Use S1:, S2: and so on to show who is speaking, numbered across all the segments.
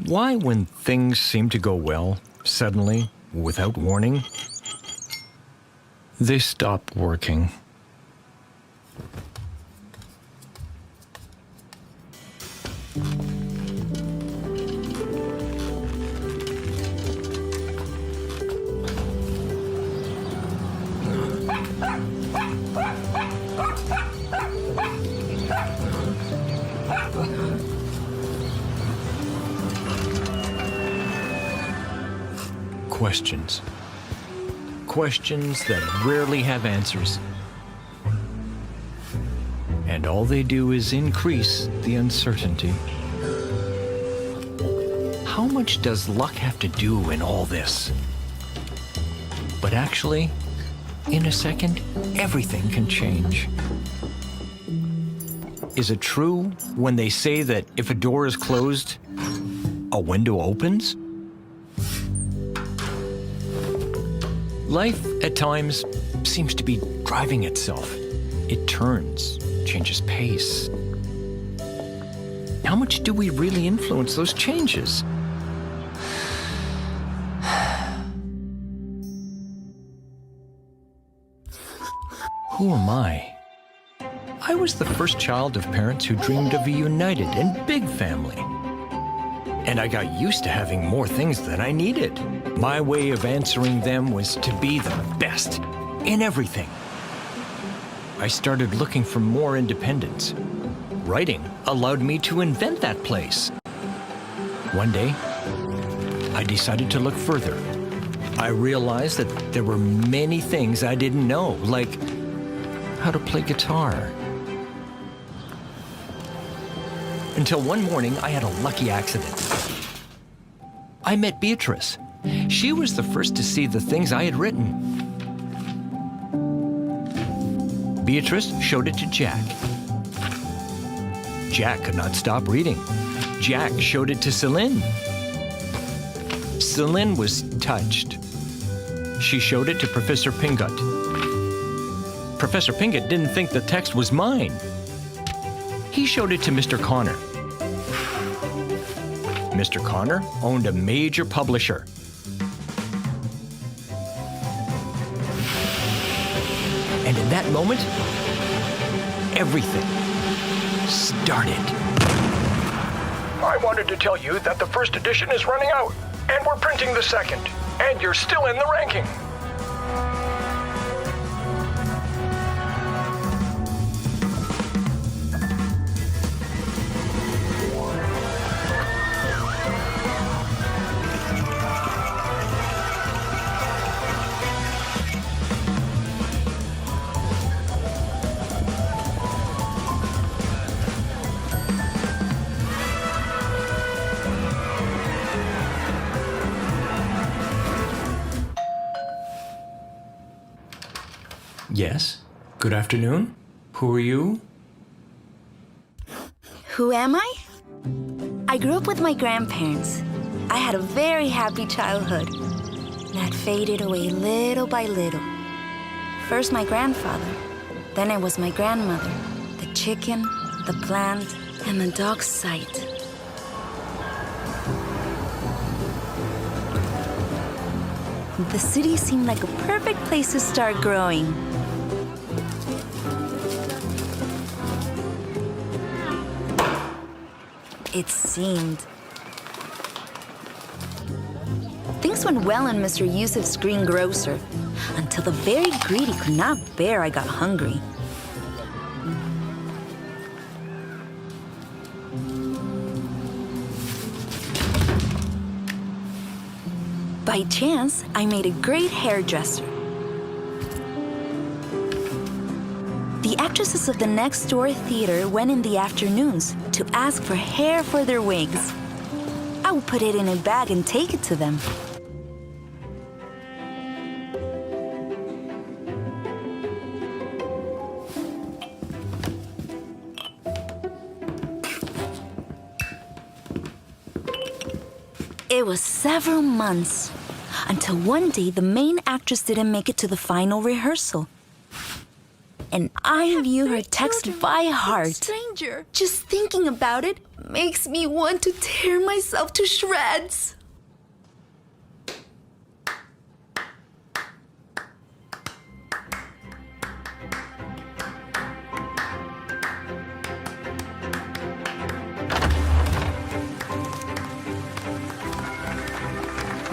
S1: Why, when things seem to go well, suddenly, without warning, they stop working? Questions. Questions that rarely have answers. And all they do is increase the uncertainty. How much does luck have to do in all this? But actually, in a second, everything can change. Is it true when they say that if a door is closed, a window opens? Life, at times, seems to be driving itself. It turns, changes pace. How much do we really influence those changes? Who am I? I was the first child of parents who dreamed of a united and big family. And I got used to having more things than I needed. My way of answering them was to be the best in everything. I started looking for more independence. Writing allowed me to invent that place. One day, I decided to look further. I realized that there were many things I didn't know, like how to play guitar. Until one morning, I had a lucky accident. I met Beatrice. She was the first to see the things I had written. Beatrice showed it to Jack. Jack could not stop reading. Jack showed it to Celine. Celine was touched. She showed it to Professor Pingot. Professor Pingot didn't think the text was mine. He showed it to Mr. Connor. Mr. Connor owned a major publisher. And in that moment, everything started.
S2: I wanted to tell you that the first edition is running out, and we're printing the second, and you're still in the ranking.
S1: Yes? Good afternoon? Who are you?
S3: Who am I? I grew up with my grandparents. I had a very happy childhood that faded away little by little. First my grandfather, then it was my grandmother, the chicken, the plant, and the dog's sight. The city seemed like a perfect place to start growing. It seemed. Things went well in Mr. Yusuf's greengrocer, until the very greedy could not bear I got hungry. By chance, I made a great hairdresser. The actresses of the next door theater went in the afternoons to ask for hair for their wigs. I would put it in a bag and take it to them. It was several months until one day the main actress didn't make it to the final rehearsal. And I knew her text by heart.
S4: Stranger.
S3: Just thinking about it makes me want to tear myself to shreds.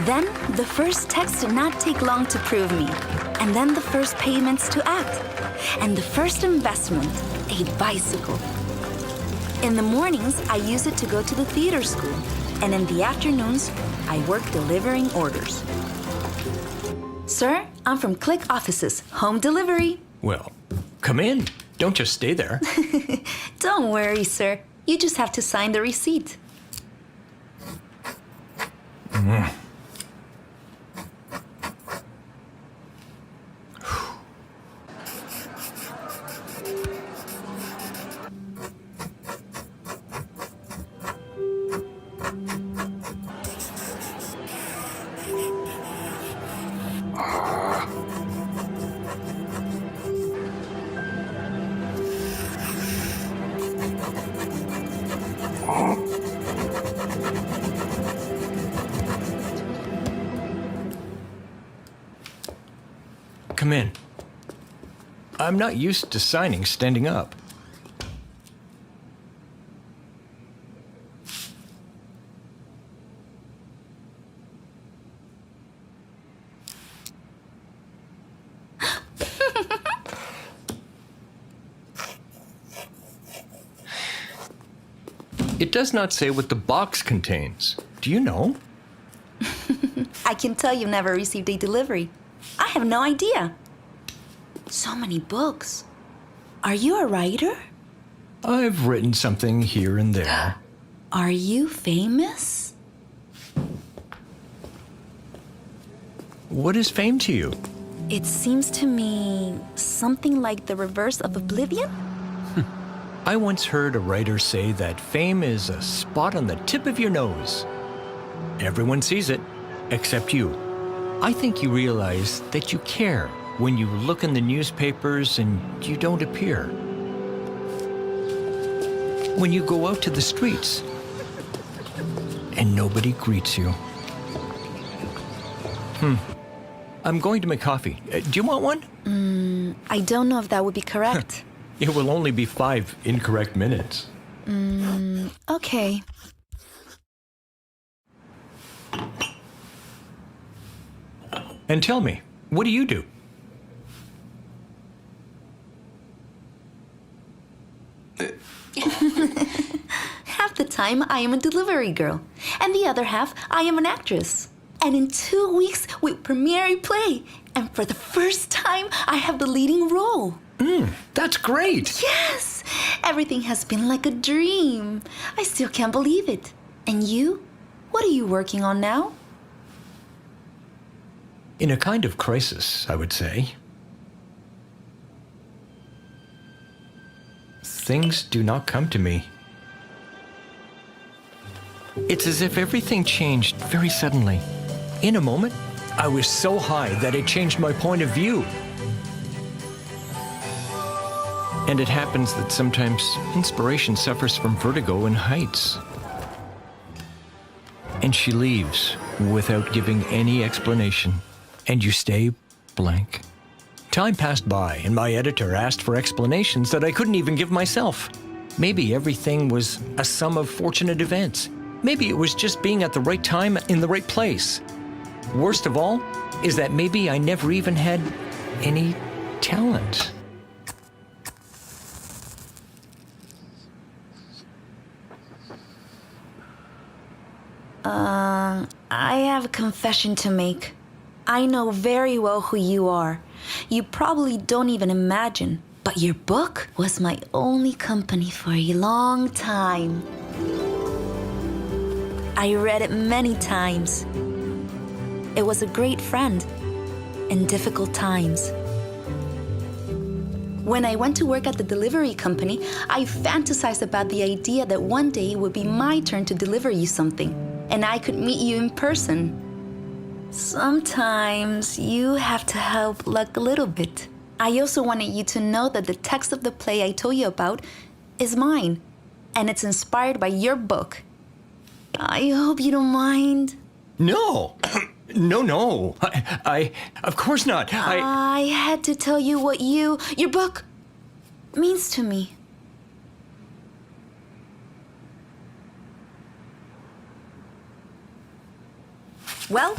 S3: Then, the first text did not take long to prove me. And then the first payments to act. And the first investment, a bicycle. In the mornings, I use it to go to the theater school. And in the afternoons, I work delivering orders. Sir, I'm from Click Offices, home delivery.
S1: Well, come in. Don't just stay there.
S3: Don't worry, sir. You just have to sign the receipt.
S1: Come in. I'm not used to signing standing up. It does not say what the box contains. Do you know?
S3: I can tell you've never received a delivery. I have no idea. So many books. Are you a writer?
S1: I've written something here and there.
S3: Are you famous?
S1: What is fame to you?
S3: It seems to me something like the reverse of oblivion.
S1: I once heard a writer say that fame is a spot on the tip of your nose. Everyone sees it, except you. I think you realize that you care when you look in the newspapers and you don't appear. When you go out to the streets and nobody greets you. I'm going to make coffee. Do you want one?
S3: I don't know if that would be correct.
S1: It will only be 5 incorrect minutes.
S3: Okay.
S1: And tell me, what do you do?
S3: Half the time, I am a delivery girl. And the other half, I am an actress. And in 2 weeks, we premiere a play. And for the first time, I have the leading role.
S1: That's great.
S3: Yes! Everything has been like a dream. I still can't believe it. And you? What are you working on now?
S1: In a kind of crisis, I would say. Things do not come to me. It's as if everything changed very suddenly. In a moment, I was so high that it changed my point of view. And it happens that sometimes inspiration suffers from vertigo in heights. And she leaves without giving any explanation. And you stay blank. Time passed by, and my editor asked for explanations that I couldn't even give myself. Maybe everything was a sum of fortunate events. Maybe it was just being at the right time in the right place. Worst of all is that maybe I never even had any talent.
S3: I have a confession to make. I know very well who you are. You probably don't even imagine, but your book was my only company for a long time. I read it many times. It was a great friend in difficult times. When I went to work at the delivery company, I fantasized about the idea that one day it would be my turn to deliver you something, and I could meet you in person. Sometimes you have to help luck a little bit. I also wanted you to know that the text of the play I told you about is mine, and it's inspired by your book. I hope you don't mind.
S1: No. No. I of course not.
S3: I had to tell you what your book means to me. Well,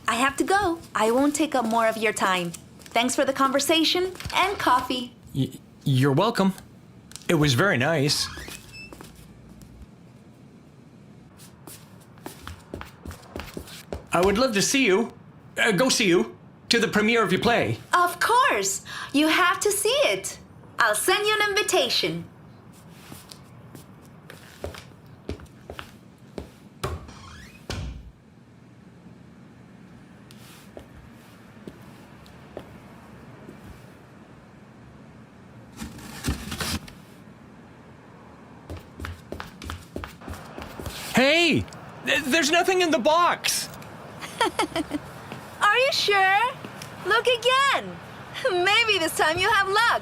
S3: I have to go. I won't take up more of your time. Thanks for the conversation and coffee.
S1: You're welcome. It was very nice. I would love to see you. Go see you. To the premiere of your play.
S3: Of course. You have to see it. I'll send you an invitation.
S1: Hey! There's nothing in the box!
S3: Are you sure? Look again. Maybe this time you have luck.